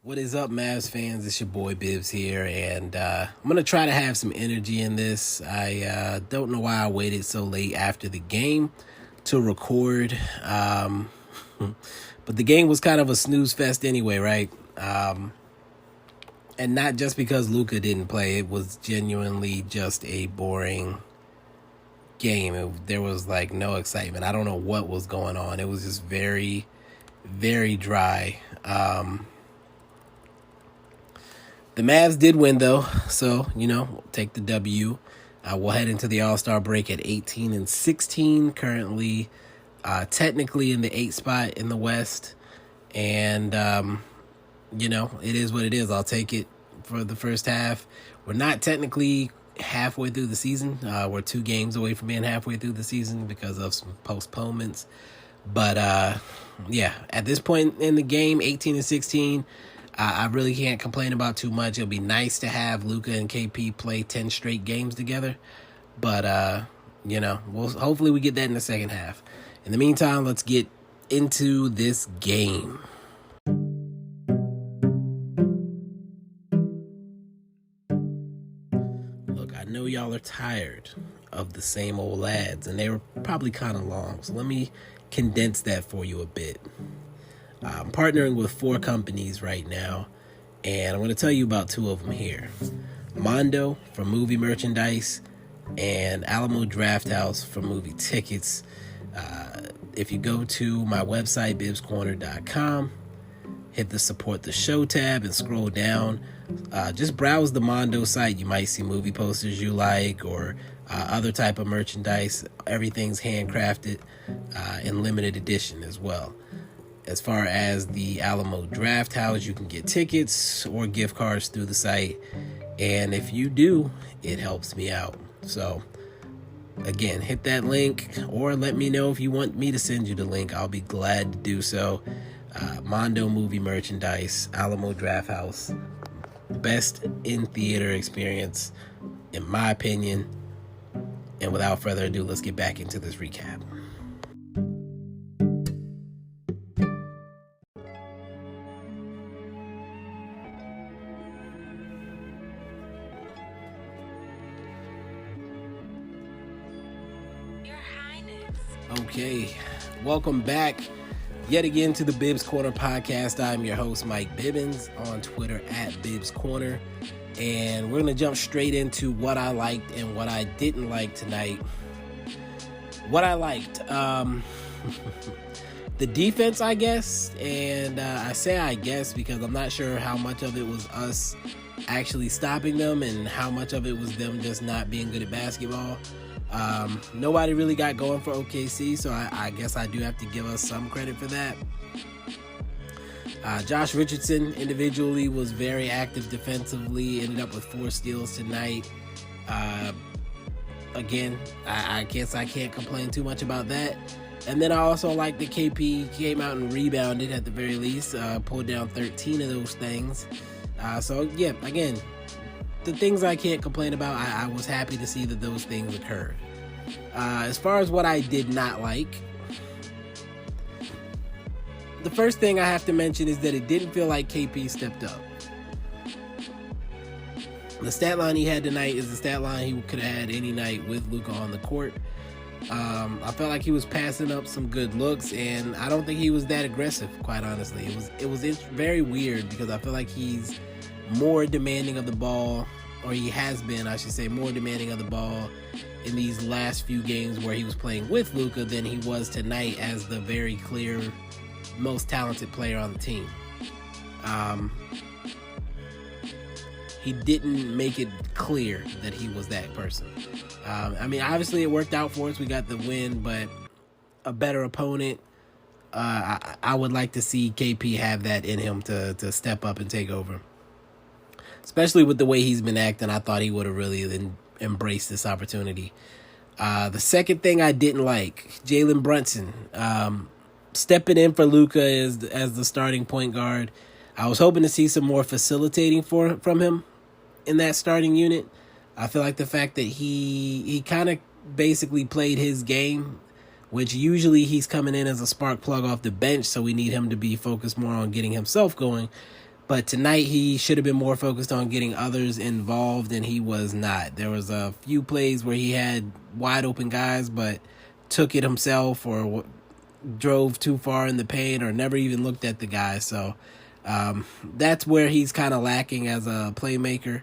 What is up, Mavs fans? It's your boy Bibbs here, and I'm going to try to have some energy in this. I don't know why I waited so late after the game to record, but the game was kind of a snooze fest anyway, right? And not just because Luka didn't play. It was genuinely just a boring game. There was like no excitement. I don't know what was going on. It was just very, very dry. The Mavs did win, though, so, take the W. We'll head into the All-Star break at 18-16, currently technically in the 8th spot in the West. And, it is what it is. I'll take it for the first half. We're not technically halfway through the season. We're 2 games away from being halfway through the season because of some postponements. But, at this point in the game, 18-16, I really can't complain about too much. It'll be nice to have Luka and KP play 10 straight games together. But, hopefully we get that in the second half. In the meantime, let's get into this game. Look, I know y'all are tired of the same old ads, and they were probably kind of long. So let me condense that for you a bit. I'm partnering with 4 companies right now, and I'm going to tell you about 2 of them here. Mondo for movie merchandise and Alamo Drafthouse for movie tickets. If you go to my website, bibscorner.com, hit the support the show tab and scroll down. Just browse the Mondo site. You might see movie posters you like or other type of merchandise. Everything's handcrafted in limited edition as well. As far as the Alamo Drafthouse, you can get tickets or gift cards through the site. And if you do, it helps me out. So, again, hit that link or let me know if you want me to send you the link. I'll be glad to do so. Mondo movie merchandise, Alamo Drafthouse. Best in-theater experience, in my opinion. And without further ado, let's get back into this recap. Okay, welcome back yet again to the Bibbs Corner podcast. I'm your host, Mike Bibbins, on Twitter at Bibbs Corner. And we're going to jump straight into what I liked and what I didn't like tonight. What I liked, the defense, I guess. And I say I guess because I'm not sure how much of it was us actually stopping them and how much of it was them just not being good at basketball. Nobody really got going for OKC, so I guess I do have to give us some credit for that. Josh Richardson individually was very active defensively, ended up with 4 steals tonight. Again, I guess I can't complain too much about that. And then I also like that KP came out and rebounded at the very least, pulled down 13 of those things. Again, the things I can't complain about, I was happy to see that those things occurred. As far as what I did not like, the first thing I have to mention is that it didn't feel like KP stepped up. The stat line he had tonight is the stat line he could have had any night with Luka on the court. I felt like he was passing up some good looks, and I don't think he was that aggressive, quite honestly. It was very weird because I feel like he's more demanding of the ball, or he has been, I should say, more demanding of the ball in these last few games where he was playing with Luka than he was tonight as the very clear, most talented player on the team. He didn't make it clear that he was that person. Obviously it worked out for us. We got the win, but a better opponent, I would like to see KP have that in him to step up and take over. Especially with the way he's been acting, I thought he would have really embraced this opportunity. The second thing I didn't like, Jalen Brunson stepping in for Luka as the starting point guard. I was hoping to see some more facilitating from him in that starting unit. I feel like the fact that he kind of basically played his game, which usually he's coming in as a spark plug off the bench, so we need him to be focused more on getting himself going. But tonight he should have been more focused on getting others involved, and he was not. There was a few plays where he had wide open guys, but took it himself or drove too far in the paint or never even looked at the guy. So that's where he's kind of lacking as a playmaker.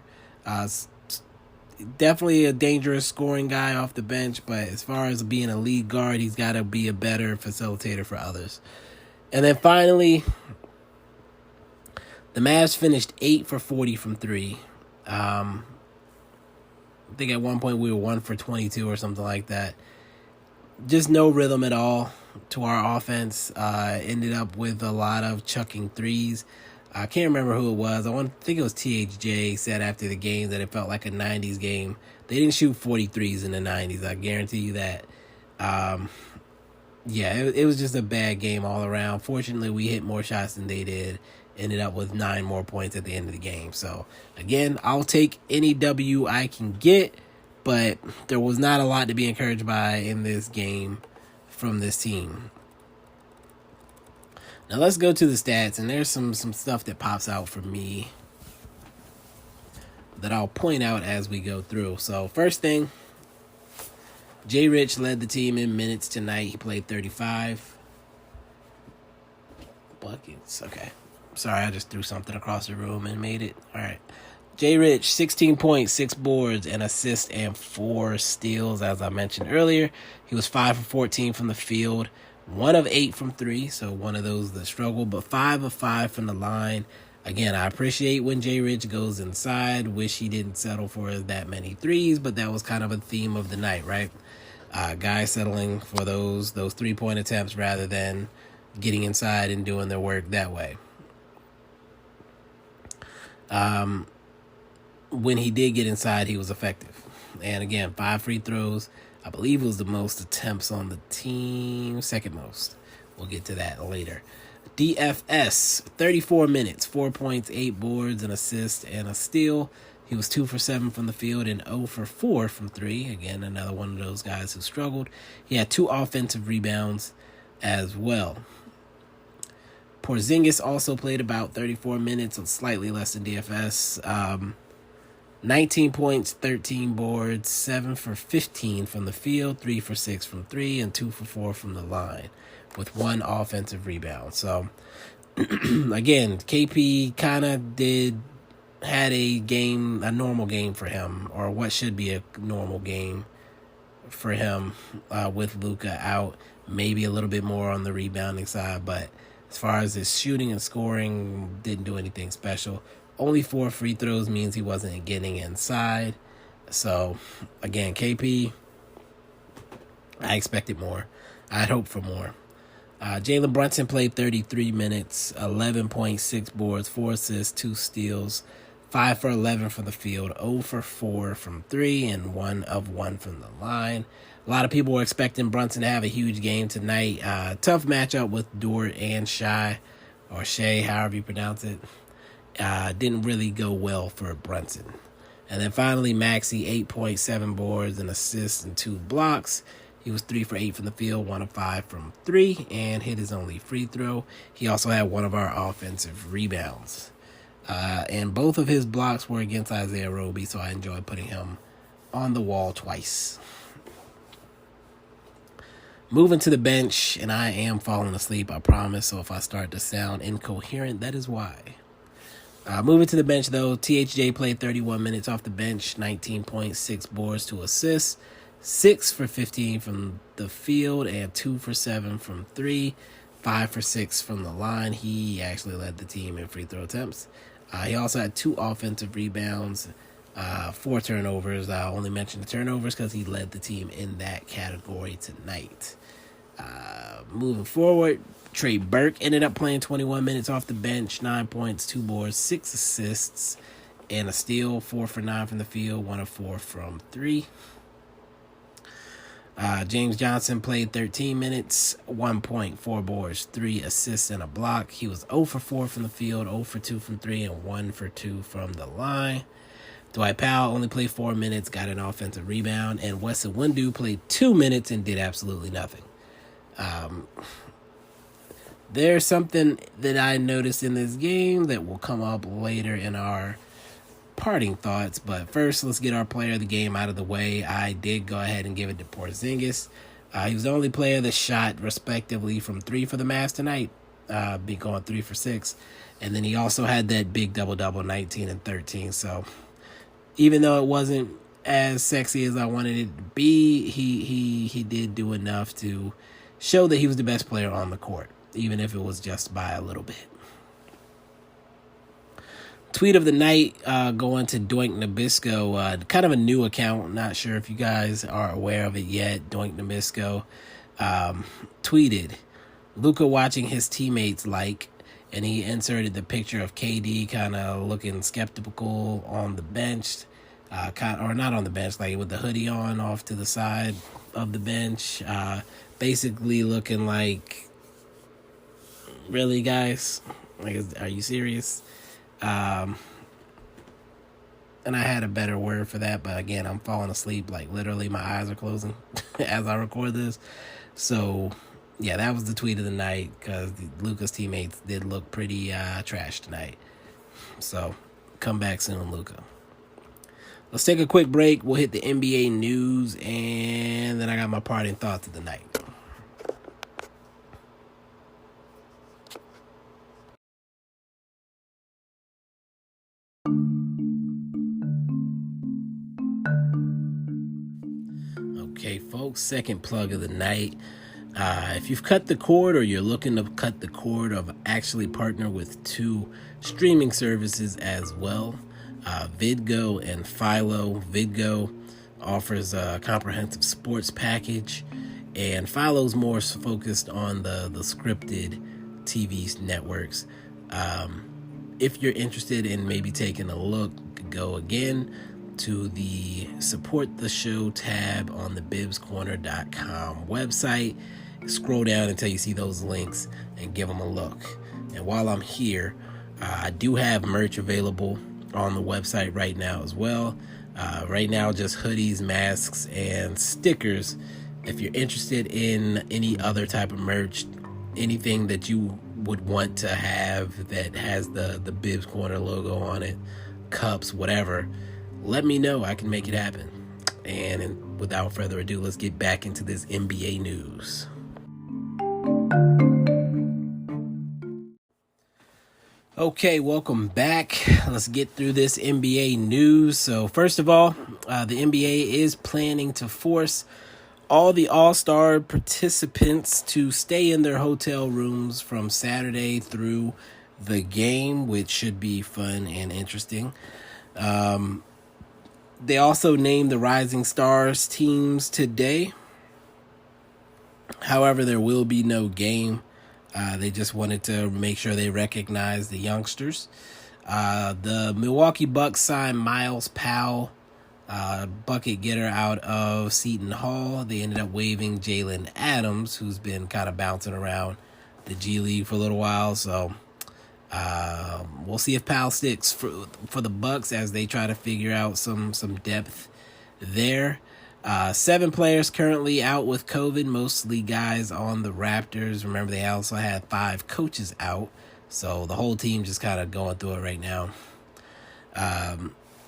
Definitely a dangerous scoring guy off the bench, but as far as being a lead guard, he's got to be a better facilitator for others. And then finally, the Mavs finished 8 for 40 from 3. I think at one point we were 1 for 22 or something like that. Just no rhythm at all to our offense. Ended up with a lot of chucking threes. I can't remember who it was. I think it was THJ said after the game that it felt like a 90s game. They didn't shoot 43s in the 90s. I guarantee you that. It was just a bad game all around. Fortunately, we hit more shots than they did. Ended up with 9 more points at the end of the game. So, again, I'll take any W I can get, but there was not a lot to be encouraged by in this game from this team. Now, let's go to the stats, and there's some stuff that pops out for me that I'll point out as we go through. So, first thing, Jay Rich led the team in minutes tonight. He played 35 buckets. Okay. Sorry, I just threw something across the room and made it. All right. Jay Rich, 16 points, 6 boards, an assist, and 4 steals, as I mentioned earlier. He was 5 for 14 from the field, 1 of 8 from 3, so one of those that struggled, but 5 of 5 from the line. Again, I appreciate when Jay Rich goes inside. Wish he didn't settle for that many threes, but that was kind of a theme of the night, right? Guys settling for those 3-point attempts rather than getting inside and doing their work that way. When he did get inside, he was effective. And again, 5 free throws. I believe it was the most attempts on the team. Second most. We'll get to that later. DFS, 34 minutes, 4 points, 8 boards, an assist, and a steal. He was 2 for 7 from the field and 0 for 4 from 3. Again, another one of those guys who struggled. He had 2 offensive rebounds as well. Porzingis also played about 34 minutes, so slightly less than DFS. 19 points, 13 boards, 7 for 15 from the field, 3 for 6 from 3, and 2 for 4 from the line, with 1 offensive rebound. So, again, KP kind of had a normal game for him, or what should be a normal game for him with Luka out. Maybe a little bit more on the rebounding side, but as far as his shooting and scoring, didn't do anything special. Only 4 free throws means he wasn't getting inside. So, again, KP, I expected more. I'd hoped for more. Jalen Brunson played 33 minutes, 11.6 boards, 4 assists, 2 steals, 5 for 11 from the field, 0 for 4 from 3, and 1 of 1 from the line. A lot of people were expecting Brunson to have a huge game tonight. Tough matchup with Dort and Shai, or Shea, however you pronounce it. Didn't really go well for Brunson. And then finally, Maxey, 8.7 boards, an assist, and 2 blocks. He was 3 for 8 from the field, 1 of 5 from 3, and hit his only free throw. He also had 1 of our offensive rebounds. And both of his blocks were against Isaiah Roby, so I enjoyed putting him on the wall twice. Moving to the bench, and I am falling asleep, I promise, so if I start to sound incoherent, that is why. Moving to the bench, though, THJ played 31 minutes off the bench, 19.6 boards, 2 assists, 6 for 15 from the field, and 2 for 7 from 3, 5 for 6 from the line. He actually led the team in free throw attempts. He also had 2 offensive rebounds, 4 turnovers. I only mentioned the turnovers because he led the team in that category tonight. Moving forward, Trey Burke ended up playing 21 minutes off the bench, 9 points, 2 boards, 6 assists, and a steal, 4 for 9 from the field, 1 of 4 from 3. James Johnson played 13 minutes, 1 point, 4 boards, 3 assists, and a block. He was 0 for 4 from the field, 0 for 2 from 3, and 1 for 2 from the line. Dwight Powell only played 4 minutes, got an offensive rebound, and Wesley Windu played 2 minutes and did absolutely nothing. There's something that I noticed in this game that will come up later in our parting thoughts, but first let's get our player of the game out of the way. I did go ahead and give it to Porzingis. He was the only player that shot respectively from 3 for the Mavs tonight, be going 3 for 6, and then he also had that big double-double, 19 and 13. So even though it wasn't as sexy as I wanted it to be, he did do enough to show that he was the best player on the court, even if it was just by a little bit. Tweet of the night going to Doink Nabisco, kind of a new account. Not sure if you guys are aware of it yet. Doink Nabisco tweeted, Luka watching his teammates and he inserted the picture of KD kind of looking skeptical on the bench, or not on the bench, like with the hoodie on off to the side of the bench, basically looking like, really, guys? Like, are you serious? And I had a better word for that, but again, I'm falling asleep. Like, literally, my eyes are closing as I record this. So, yeah, that was the tweet of the night, because Luka's teammates did look pretty trash tonight. So, come back soon, Luka. Let's take a quick break. We'll hit the NBA news, and then I got my parting thoughts of the night. Okay, folks, second plug of the night. If you've cut the cord or you're looking to cut the cord, of actually partner with 2 streaming services as well, Vidgo and Philo. Vidgo offers a comprehensive sports package, and Philo's more focused on the scripted TV networks. If you're interested in maybe taking a look, go again to the support the show tab on the bibscorner.com website. Scroll down until you see those links and give them a look. And while I'm here, I do have merch available on the website right now as well. Right now, just hoodies, masks, and stickers. If you're interested in any other type of merch, anything that you would want to have that has the Bibs Corner logo on it, cups, whatever, let me know. I can make it happen. And without further ado, let's get back into this NBA news. Okay, welcome back. Let's get through this NBA news. So first of all, the NBA is planning to force all the All-Star participants to stay in their hotel rooms from Saturday through the game, which should be fun and interesting. They also named the Rising Stars teams today. However, there will be no game. They just wanted to make sure they recognize the youngsters. The Milwaukee Bucks signed Miles Powell, bucket getter out of Seton Hall. They ended up waiving Jalen Adams, who's been kind of bouncing around the G League for a little while. So we'll see if Powell sticks for the Bucks as they try to figure out some depth there. 7 players currently out with COVID, mostly guys on the Raptors. Remember, they also had 5 coaches out, so the whole team just kind of going through it right now.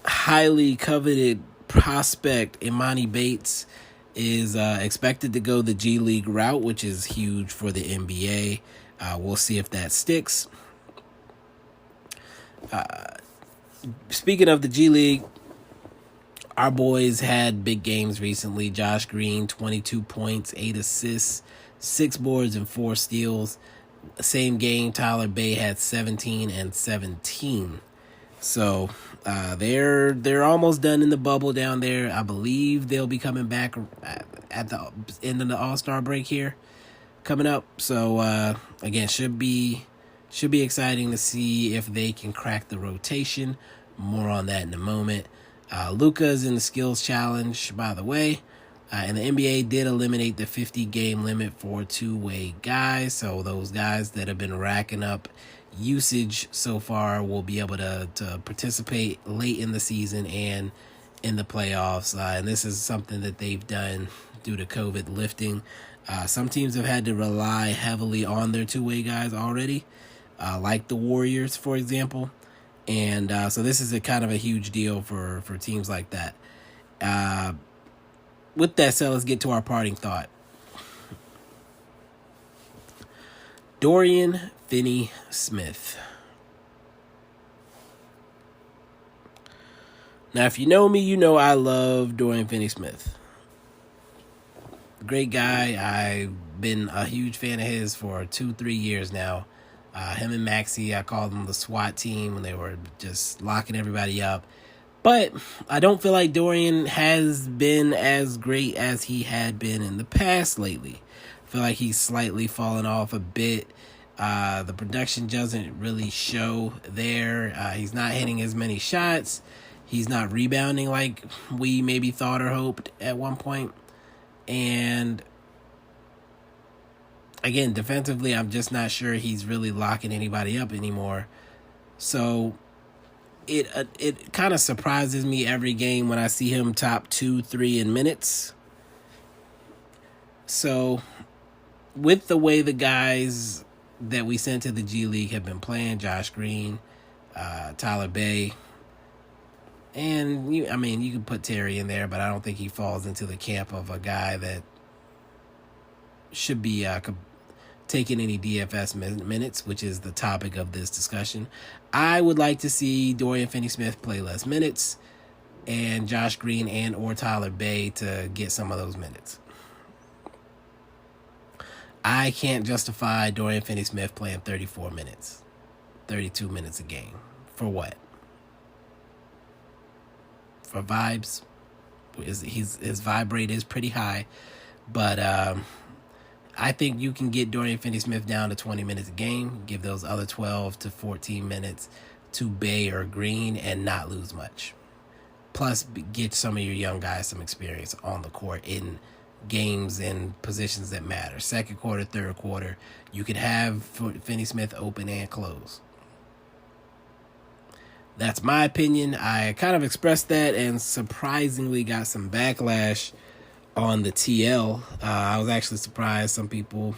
Highly coveted prospect Imani Bates is expected to go the G League route, which is huge for the NBA. We'll see if that sticks. Speaking of the G League, our boys had big games recently. Josh Green, 22 points, 8 assists, 6 boards, and 4 steals. Same game, Tyler Bay had 17 and 17. So they're almost done in the bubble down there. I believe they'll be coming back at the end of the All-Star break here coming up. So again, should be exciting to see if they can crack the rotation. More on that in a moment. Luka's in the skills challenge, by the way. And the NBA did eliminate the 50-game limit for two-way guys. So those guys that have been racking up usage so far will be able to participate late in the season and in the playoffs. And this is something that they've done due to COVID lifting Some teams have had to rely heavily on their two-way guys already, like the Warriors, for example. And so this is a kind of a huge deal for teams like that. With that said, let's get to our parting thought. Dorian Finney-Smith. Now, if you know me, you know I love Dorian Finney-Smith. Great guy. I've been a huge fan of his for 2-3 years now. Him and Maxey, I called them the SWAT team when they were just locking everybody up. But I don't feel like Dorian has been as great as he had been in the past lately. I feel like he's slightly fallen off a bit. The production doesn't really show there. He's not hitting as many shots. He's not rebounding like we maybe thought or hoped at one point. And again, defensively, I'm just not sure he's really locking anybody up anymore. So it kind of surprises me every game when I see him top 2-3 in minutes. So with the way the guys that we sent to the G League have been playing, Josh Green, Tyler Bay, and you can put Terry in there, but I don't think he falls into the camp of a guy that should be taking any DFS minutes, which is the topic of this discussion. I would like to see Dorian Finney-Smith play less minutes and Josh Green and or Tyler Bay to get some of those minutes. I can't justify Dorian Finney-Smith playing 34 minutes, 32 minutes a game. For what? For vibes? His vibe rate is pretty high, but I think you can get Dorian Finney-Smith down to 20 minutes a game, give those other 12 to 14 minutes to Bay or Green and not lose much. Plus, get some of your young guys some experience on the court in games and positions that matter. Second quarter, third quarter, you could have Finney-Smith open and close. That's my opinion. I kind of expressed that and surprisingly got some backlash on the TL. I was actually surprised some people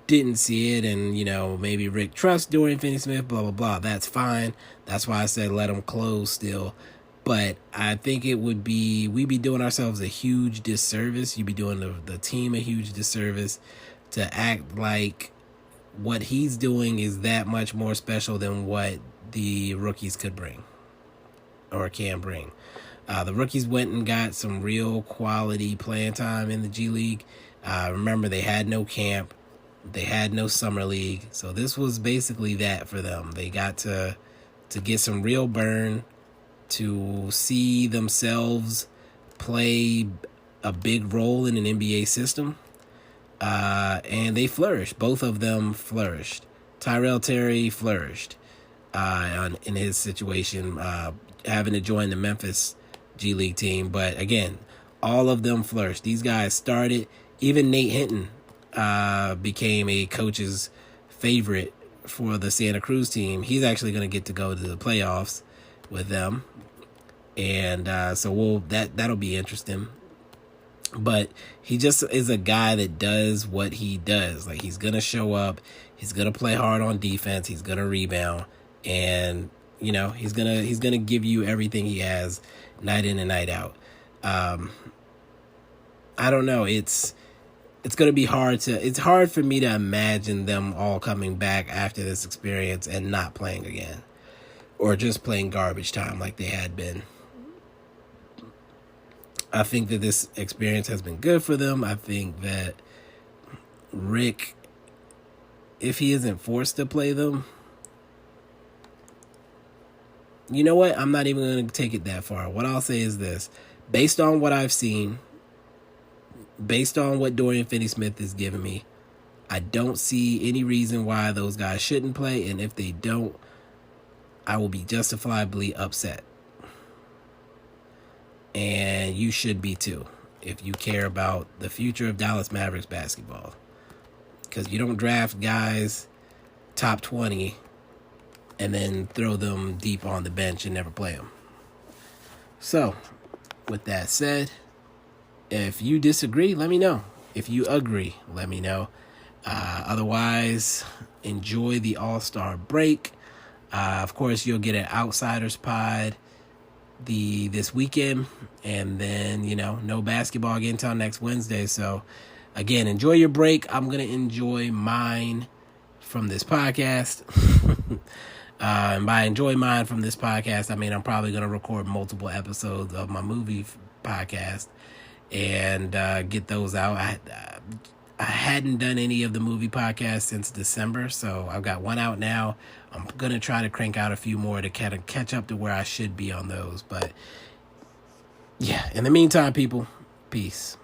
didn't see it, and maybe Rick trusts Dorian Finney-Smith, blah blah blah. That's fine. That's why I said let him close still. But I think we'd be doing ourselves a huge disservice. You'd be doing the team a huge disservice to act like what he's doing is that much more special than what the rookies could bring or can bring. The rookies went and got some real quality playing time in the G League. Remember, they had no camp. They had no summer league. So this was basically that for them. They got to get some real burn, to see themselves play a big role in an NBA system. And they flourished. Both of them flourished. Tyrell Terry flourished in his situation, having to join the Memphis G League team. But again, all of them flourished. These guys started. Even Nate Hinton became a coach's favorite for the Santa Cruz team. He's actually going to get to go to the playoffs with them. And so that'll be interesting. But he just is a guy that does what he does. Like, he's going to show up. He's going to play hard on defense. He's going to rebound. And, he's going to give you everything he has night in and night out. I don't know. It's going to be it's hard for me to imagine them all coming back after this experience and not playing again, or just playing garbage time like they had been. I think that this experience has been good for them. I think that Rick, if he isn't forced to play them, you know what? I'm not even going to take it that far. What I'll say is this. Based on what I've seen, based on what Dorian Finney-Smith is giving me, I don't see any reason why those guys shouldn't play. And if they don't, I will be justifiably upset. And you should be too, if you care about the future of Dallas Mavericks basketball. Because you don't draft guys top 20 and then throw them deep on the bench and never play them. So, with that said, if you disagree, let me know. If you agree, let me know. Otherwise, enjoy the All-Star break. Of course, you'll get an Outsiders Pod this weekend, and then, no basketball again until next Wednesday. So, again, enjoy your break. I'm going to enjoy mine from this podcast. And by enjoy mine from this podcast, I mean I'm probably going to record multiple episodes of my movie podcast and get those out. I hadn't done any of the movie podcasts since December, so I've got one out now. I'm going to try to crank out a few more to kind of catch up to where I should be on those. But, yeah, in the meantime, people, peace.